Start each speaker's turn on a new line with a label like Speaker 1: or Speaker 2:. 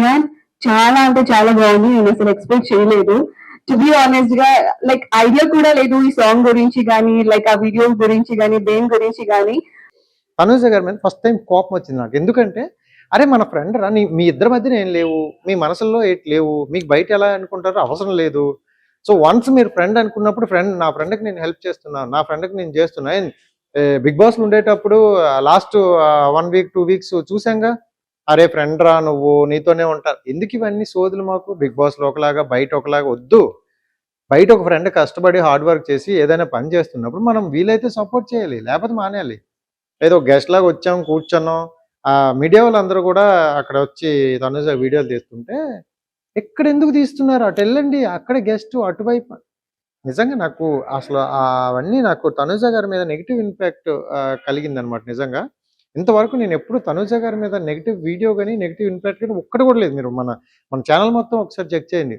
Speaker 1: Man చాలా అంటే చాలా బాగుంది. నేను అసలు ఎక్స్పెక్ట్ చేయలేదు. టు బి ఆనెస్ట్ గా లైక్ ఐడియా కూడా లేదు ఈ సాంగ్ గురించి కానీ, లైక్ ఆ వీడియో గురించి కానీ, దేని గురించి కానీ.
Speaker 2: తనుజ గారి మీద ఫస్ట్ టైం కోపం వచ్చింది నాకు. ఎందుకంటే అరే మన ఫ్రెండ్ రా, మీ ఇద్దరి మధ్యన ఏం లేవు, మీ మనసుల్లో ఏంటి లేవు, మీకు బయట ఎలా అనుకుంటారో అవసరం లేదు. సో వన్స్ మీరు ఫ్రెండ్ అనుకున్నప్పుడు నా ఫ్రెండ్కి నేను హెల్ప్ చేస్తున్నాను, నా ఫ్రెండ్కి నేను చేస్తున్నా. బిగ్ బాస్లో ఉండేటప్పుడు లాస్ట్ 1 వీక్ 2 వీక్స్ చూసాంగా, అరే ఫ్రెండ్ రా నువ్వు, నీతోనే ఉంటారు. ఎందుకు ఇవన్నీ సోదులు మాకు? బిగ్ బాస్లో ఒకలాగా బయట ఒకలాగా వద్దు. బయట ఒక ఫ్రెండ్ కష్టపడి హార్డ్ వర్క్ చేసి ఏదైనా పని చేస్తున్నప్పుడు మనం వీలైతే సపోర్ట్ చేయాలి, లేకపోతే మానేయాలి. ఏదో గెస్ట్ లాగా వచ్చాం కూర్చున్నాం. మీడియా వాళ్ళందరూ కూడా అక్కడ వచ్చి తనుజ వీడియోలు తీస్తుంటే ఎక్కడ ఎందుకు తీస్తున్నారు? అటు వెళ్ళండి, అక్కడ గెస్ట్ అటువైపు. నిజంగా నాకు అసలు అవన్నీ నాకు తనుజ గారి మీద నెగిటివ్ ఇంపాక్ట్ కలిగింది అనమాట. నిజంగా ఇంతవరకు నేను ఎప్పుడు తనుజ గారి మీద నెగిటివ్ వీడియో కానీ నెగిటివ్ ఇంపాక్ట్ కానీ ఒక్కటి కూడా లేదు. మీరు మన ఛానల్ మొత్తం ఒకసారి చెక్ చేయండి.